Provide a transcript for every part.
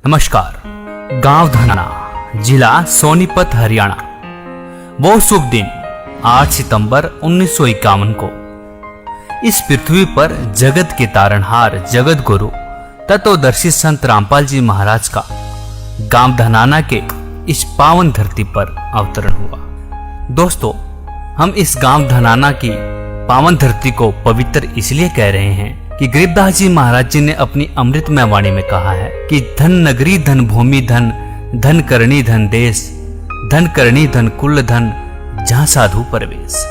नमस्कार। गांव धनाना, जिला सोनीपत, हरियाणा। वो शुभ दिन 8 सितंबर 1951 को इस पृथ्वी पर जगत के तारणहार, जगत गुरु तत्वदर्शी संत रामपाल जी महाराज का गांव धनाना के इस पावन धरती पर अवतरण हुआ। दोस्तों, हम इस गांव धनाना की पावन धरती को पवित्र इसलिए कह रहे हैं कि गरीबदास जी महाराज जी ने अपनी अमृतमय वाणी में कहा है कि धन नगरी, धन भूमि, धन धन करणी, धन देश, धन करणी, धन कुल, धन जहां साधु परवेश।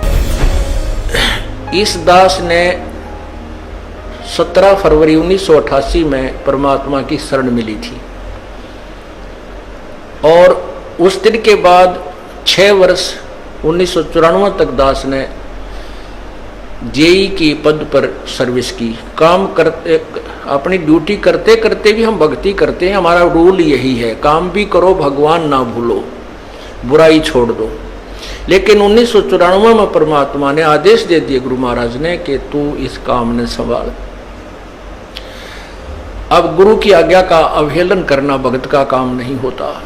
इस दास ने 17 फरवरी 1988 में परमात्मा की शरण मिली थी और उस दिन के बाद 6 वर्ष 1994 तक दास ने जेई की पद पर सर्विस की। काम करते, अपनी ड्यूटी करते करते भी हम भक्ति करते हैं। हमारा रूल यही है, काम भी करो, भगवान ना भूलो, बुराई छोड़ दो। लेकिन 1994 में परमात्मा ने आदेश दे दिए गुरु महाराज ने कि तू इस काम ने संभाल। अब गुरु की आज्ञा का अवहेलन करना भगत का काम नहीं होता।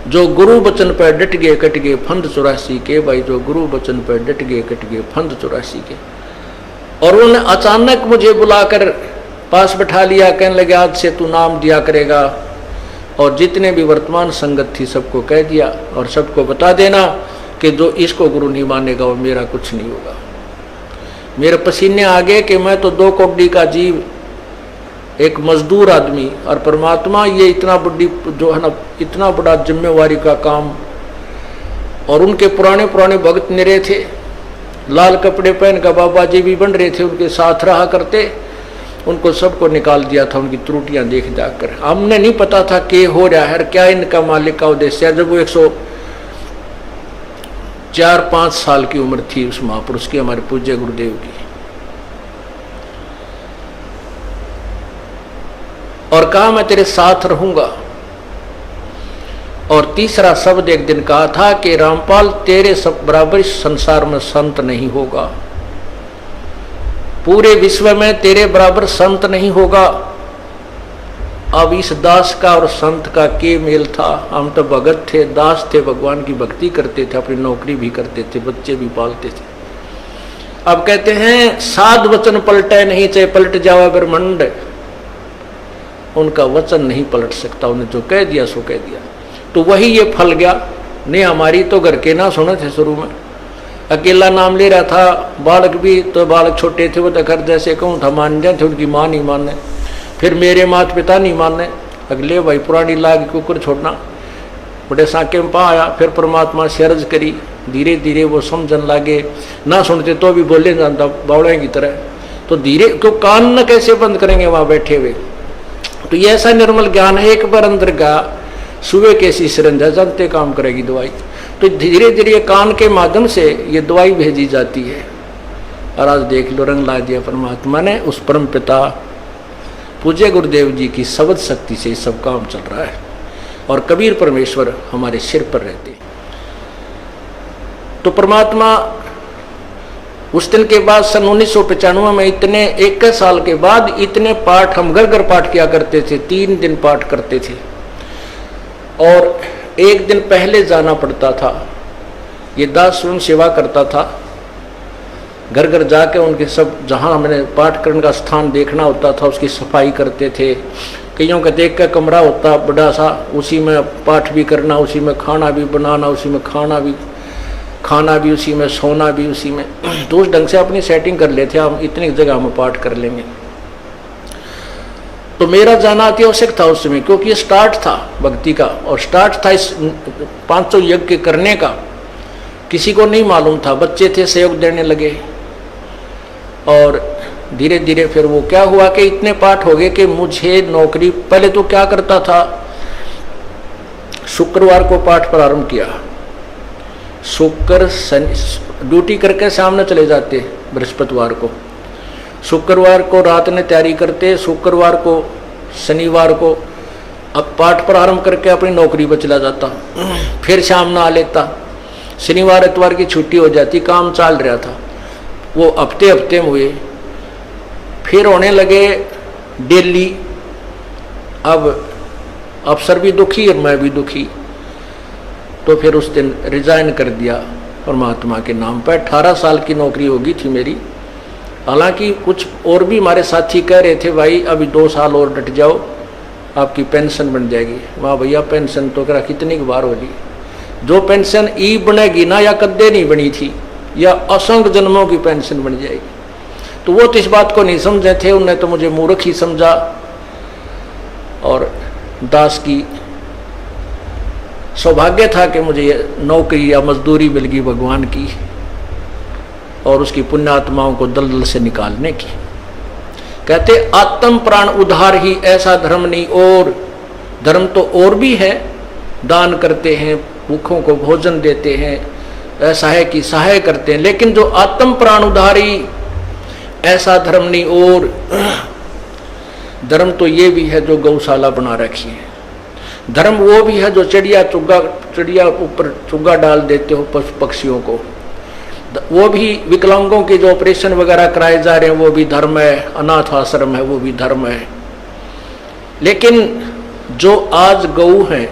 जो गुरु वचन पर डट गए कट गए फंद 84 के। भाई, जो गुरु वचन पर डट गए कट गए फंद 84 के। और उन्होंने अचानक मुझे बुलाकर पास बैठा लिया, कहने लगे आज से तू नाम दिया करेगा और जितने भी वर्तमान संगत थी सबको कह दिया और सबको बता देना कि जो इसको गुरु नहीं मानेगा वो मेरा कुछ नहीं होगा। मेरे पसीने आ गए कि मैं तो 2 कौड़ी का जीव, एक मजदूर आदमी, और परमात्मा ये इतना बड़ी जो है ना, इतना बड़ा जिम्मेवारी का काम। और उनके पुराने पुराने भक्त निरे थे, लाल कपड़े पहन कर बाबा जी भी बन रहे थे, उनके साथ रहा करते। उनको सबको निकाल दिया था उनकी त्रुटियां देख जाकर। हमने नहीं पता था कि हो रहा है, क्या इनका मालिक का उद्देश्य है। जब वो 104-5 साल की उम्र थी उस महापुरुष की, हमारे पूज्य गुरुदेव की, और कहा मैं तेरे साथ रहूंगा। और तीसरा शब्द एक दिन कहा था कि रामपाल तेरे सब बराबर इस संसार में संत नहीं होगा, पूरे विश्व में तेरे बराबर संत नहीं होगा। अब इस दास का और संत का के मेल था। हम तो भगत थे, दास थे, भगवान की भक्ति करते थे, अपनी नौकरी भी करते थे, बच्चे भी पालते थे। अब कहते हैं साध वचन पलटे नहीं, चाहे पलट जावा ब्रह्मंड। उनका वचन नहीं पलट सकता, उन्हें जो कह दिया सो कह दिया। तो वही ये फल गया। नहीं, हमारी तो घर के ना सुने थे शुरू में, अकेला नाम ले रहा था। बालक भी तो बालक छोटे थे, वो तो घर जैसे कहूँ था मान जाते, उनकी माँ नहीं माने, फिर मेरे माता पिता नहीं माने। अगले भाई पुरानी लाग कुकर छोड़ना, बड़े साके में पा आया। फिर परमात्मा से अर्ज करी, धीरे धीरे वो समझन लागे। ना सुनते तो भी बोले जानता बावड़े की तरह। तो धीरे क्यों कान न कैसे बंद करेंगे वहाँ बैठे हुए। तो ये ऐसा निर्मल ज्ञान है, एक बार अंदर का सुबह कैसी सिरंजा जानते काम करेगी दवाई। तो धीरे धीरे कान के माध्यम से ये दवाई भेजी जाती है। और आज देख लो, रंग ला दिया परमात्मा ने। उस परम पिता पूज्य गुरुदेव जी की शब्द शक्ति से सब काम चल रहा है और कबीर परमेश्वर हमारे सिर पर रहते। तो परमात्मा उस दिन के बाद सन 1995 में इतने 21 साल के बाद इतने पाठ हम घर घर पाठ किया करते थे। 3 दिन पाठ करते थे और 1 दिन पहले जाना पड़ता था। ये दास स्वयं सेवा करता था, घर घर जाके उनके सब जहाँ हमने पाठ करने का स्थान देखना होता था उसकी सफाई करते थे। कईयों का देख कर कमरा होता बड़ा सा, उसी में पाठ भी करना, उसी में खाना भी बनाना, उसी में खाना भी उसी में, सोना भी उसी में। तो उस ढंग से अपनी सेटिंग कर लेते, हम इतनी जगह में पाठ कर लेंगे। तो मेरा जाना अति आवश्यक था उस समय, क्योंकि ये स्टार्ट था भक्ति का और स्टार्ट था इस 500 यज्ञ करने का। किसी को नहीं मालूम था, बच्चे थे, सहयोग देने लगे। और धीरे धीरे फिर वो क्या हुआ कि इतने पाठ हो गए कि मुझे नौकरी, पहले तो क्या करता था, शुक्रवार को पाठ प्रारंभ किया। शुक्र ड्यूटी करके सामने चले जाते बृहस्पतिवार को, शुक्रवार को रात में तैयारी करते, शुक्रवार को शनिवार को अब पाठ प्रारंभ करके अपनी नौकरी पर चला जाता। फिर शाम ना आ लेता, शनिवार इतवार की छुट्टी हो जाती। काम चल रहा था, वो हफ्ते में हुए। फिर होने लगे डेली अब अफसर भी दुखी और मैं भी दुखी। तो फिर उस दिन रिजाइन कर दिया परमात्मा के नाम पर। 18 साल की नौकरी होगी थी मेरी। हालांकि कुछ और भी हमारे साथी कह रहे थे भाई अभी 2 साल और डट जाओ, आपकी पेंशन बन जाएगी। वाह भैया, पेंशन तो करा कितनी बार होगी। जो पेंशन ई बनेगी ना, या कद्दे नहीं बनी थी, या असंख्य जन्मों की पेंशन बन जाएगी। तो वो तो इस बात को नहीं समझे थे, उन्हें तो मुझे मूर्ख ही समझा। और दास की सौभाग्य था कि मुझे ये नौकरी या मजदूरी मिल गई भगवान की और उसकी पुण्यात्माओं को दलदल से निकालने की। कहते आत्म प्राण उद्धार ही ऐसा धर्म नहीं और। धर्म तो और भी है, दान करते हैं, भूखों को भोजन देते हैं, ऐसा है कि सहाय करते हैं, लेकिन जो आत्म प्राण उद्धारी ऐसा धर्म नहीं और। धर्म तो ये भी है जो गौशाला बना रखी है। धर्म वो भी है जो चिड़िया ऊपर चुग्गा डाल देते हो पशु पक्षियों को। वो भी विकलांगों के जो ऑपरेशन वगैरह कराए जा रहे हैं वो भी धर्म है। अनाथ आश्रम है वो भी धर्म है। लेकिन जो आज गऊ हैं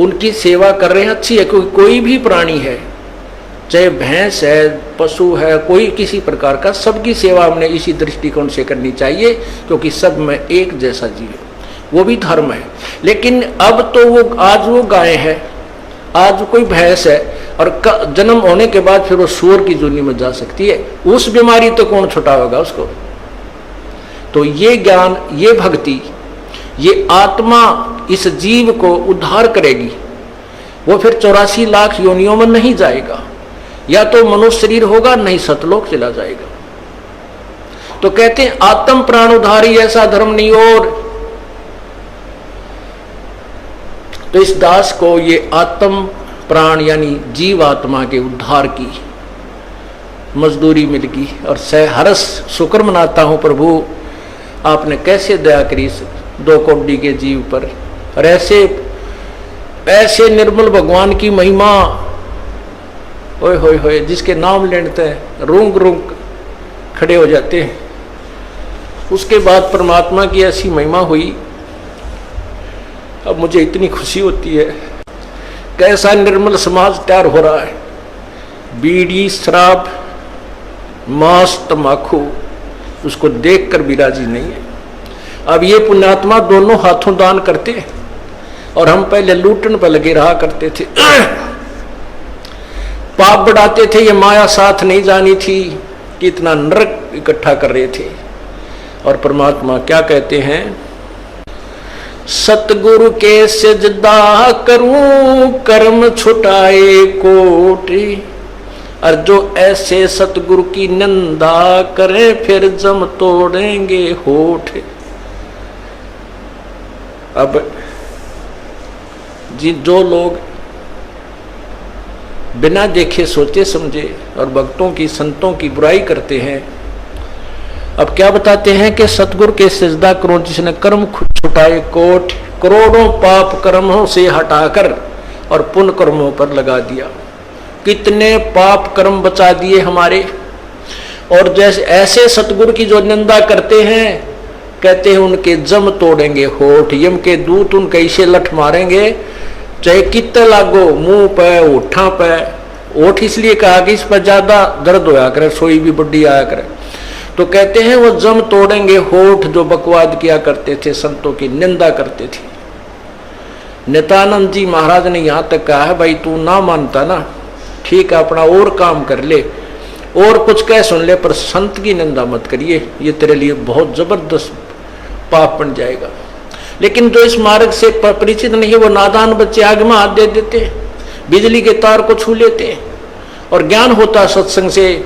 उनकी सेवा कर रहे हैं, अच्छी है, क्योंकि कोई भी प्राणी है, चाहे भैंस है, पशु है, कोई किसी प्रकार का, सबकी सेवा हमने इसी दृष्टिकोण से करनी चाहिए, क्योंकि सब में एक जैसा जीव, वो भी धर्म है। लेकिन अब तो वो आज वो गाय है, आज कोई भैंस है, और जन्म होने के बाद फिर वो सूअर की जूनी में जा सकती है। उस बीमारी तो कौन छुटावेगा उसको। तो ये ज्ञान, ये भक्ति, ये आत्मा इस जीव को उद्धार करेगी। वो फिर 84 लाख योनियों में नहीं जाएगा, या तो मनुष्य शरीर होगा, नहीं सतलोक चला जाएगा। तो कहते हैं आत्म प्राण उद्धारी ऐसा धर्म नहीं और। तो इस दास को ये आत्म प्राण यानी जीव आत्मा के उद्धार की मजदूरी मिल गई, और हरस शुक्र मनाता हूं प्रभु, आपने कैसे दया करी इस 2 कोटि के जीव पर। और ऐसे निर्मल भगवान की महिमा, ओए होए होए, जिसके नाम लेते हैं रूंग रूंग खड़े हो जाते हैं। उसके बाद परमात्मा की ऐसी महिमा हुई, अब मुझे इतनी खुशी होती है। कैसा निर्मल समाज तैयार हो रहा है। बीड़ी, शराब, मांस, तम्बाकू, उसको देखकर भी राजी नहीं है। अब ये पुण्यात्मा दोनों हाथों दान करते हैं, और हम पहले लूटन पर लगे रहा करते थे, पाप बढ़ाते थे। ये माया साथ नहीं जानी थी कि इतना नरक इकट्ठा कर रहे थे। और परमात्मा क्या कहते हैं, सतगुरु के सजदा करूं कर्म छुटाए कोटि, और जो ऐसे सतगुरु की निंदा करे फिर जम तोड़ेंगे होठ। अब जो लोग बिना देखे सोचे समझे और भक्तों की, संतों की बुराई करते हैं, अब क्या बताते हैं कि सतगुरु के सजदा करो जिसने कर्म छुटाए कोट, करोड़ों पाप कर्मों से हटाकर और पुण्य कर्मों पर लगा दिया। कितने पाप कर्म बचा दिए हमारे। और जैसे ऐसे सतगुरु की जो निंदा करते हैं, कहते हैं उनके जम तोड़ेंगे होठ, यम के दूत उनके ऐसे लठ मारेंगे, चाहे कितने लागो, मुंह पे, होठा पे। होठ इसलिए कहा कि इस पर ज्यादा दर्द होया करे, सोई भी बड्डी आया करे। तो कहते हैं वो जम तोड़ेंगे होठ जो बकवाद किया करते थे, संतों की निंदा करते थे। नित्यानंद जी महाराज ने यहां तक कहा है, भाई तू ना मानता ना, ठीक है, अपना और काम कर ले और कुछ कह सुन ले, पर संत की निंदा मत करिए, ये तेरे लिए बहुत जबरदस्त पाप बन जाएगा। लेकिन जो इस मार्ग से परिचित नहीं है, वो नादान बच्चे आग में हाथ दे देते, बिजली के तार को छू लेते, और ज्ञान होता सत्संग से,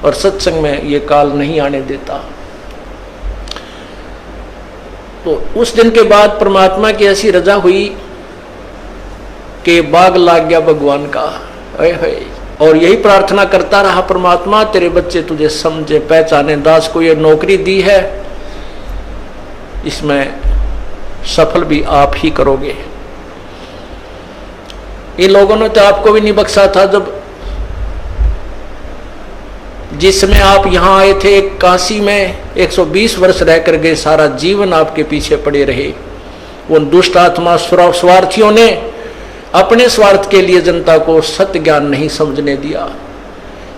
और सत्संग में ये काल नहीं आने देता। तो उस दिन के बाद परमात्मा की ऐसी रजा हुई कि बाग लाग गया भगवान का। और यही प्रार्थना करता रहा, परमात्मा तेरे बच्चे तुझे समझे पहचाने, दास को ये नौकरी दी है, इसमें सफल भी आप ही करोगे। इन लोगों ने तो आपको भी नहीं बख्शा था, जब जिसमें आप यहां आए थे काशी में 120 वर्ष रहकर गए, सारा जीवन आपके पीछे पड़े रहे, उन दुष्ट आत्मा स्वार्थियों ने अपने स्वार्थ के लिए जनता को सत्य ज्ञान नहीं समझने दिया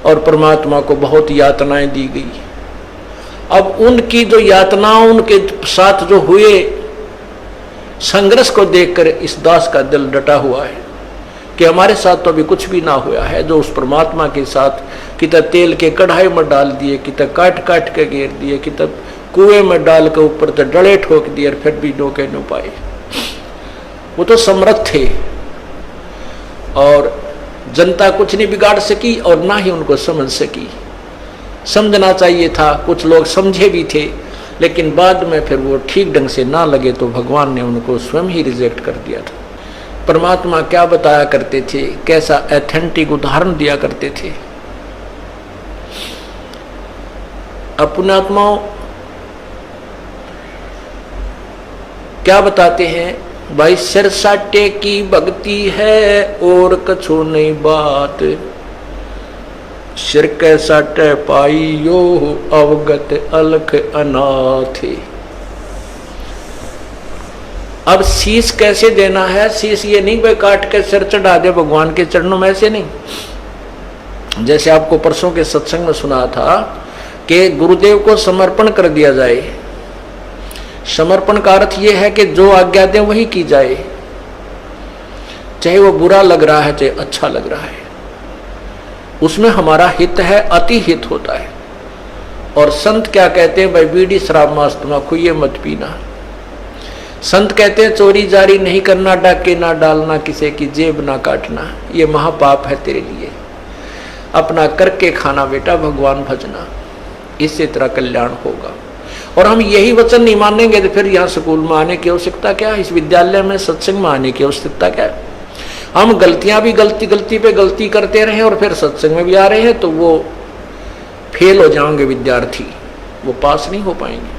और परमात्मा को बहुत यातनाएं दी गई। अब उनकी जो यातनाओं, उनके साथ जो हुए संघर्ष को देखकर इस दास का दिल डटा हुआ है कि हमारे साथ तो अभी कुछ भी ना हुआ है। जो उस परमात्मा के साथ कितना तेल के कढ़ाई में डाल दिए, कितना काट काट के घेर दिए, कितना कुएं में डाल के ऊपर तो डले ठोक दिए और फिर भी डोके न पाए। वो तो समर्थ थे और जनता कुछ नहीं बिगाड़ सकी और ना ही उनको समझ सकी। समझना चाहिए था, कुछ लोग समझे भी थे, लेकिन बाद में फिर वो ठीक ढंग से ना लगे तो भगवान ने उनको स्वयं ही रिजेक्ट कर दिया था। परमात्मा क्या बताया करते थे, कैसा ऑथेंटिक उदाहरण दिया करते थे। अपनात्माओं क्या बताते हैं, भाई सिर साटे की भक्ति है और कछु नहीं बात, सिर के साटे पाइयो अवगत अलख अनाथ। अब शीश कैसे देना है, शीश ये नहीं भाई काट के सिर चढ़ा दे भगवान के चरणों में, ऐसे नहीं। जैसे आपको परसों के सत्संग में सुना था कि गुरुदेव को समर्पण कर दिया जाए। समर्पण का अर्थ यह है कि जो आज्ञा दे वही की जाए, चाहे वो बुरा लग रहा है चाहे अच्छा लग रहा है, उसमें हमारा हित है, अति हित होता है। और संत क्या कहते हैं, भाई बीड़ी शराब मांस तम्बाकू ये मत पीना। संत कहते हैं चोरी जारी नहीं करना, डाके ना डालना, किसी की जेब ना काटना, ये महापाप है तेरे लिए। अपना करके खाना बेटा, भगवान भजना, इससे तेरा कल्याण होगा। और हम यही वचन नहीं मानेंगे तो फिर यहाँ स्कूल में आने की आवश्यकता क्या है, इस विद्यालय में सत्संग में आने की आवश्यकता क्या है। हम गलतियां भी गलती पे गलती करते रहे और फिर सत्संग में भी आ रहे हैं तो वो फेल हो जाएंगे विद्यार्थी, वो पास नहीं हो पाएंगे।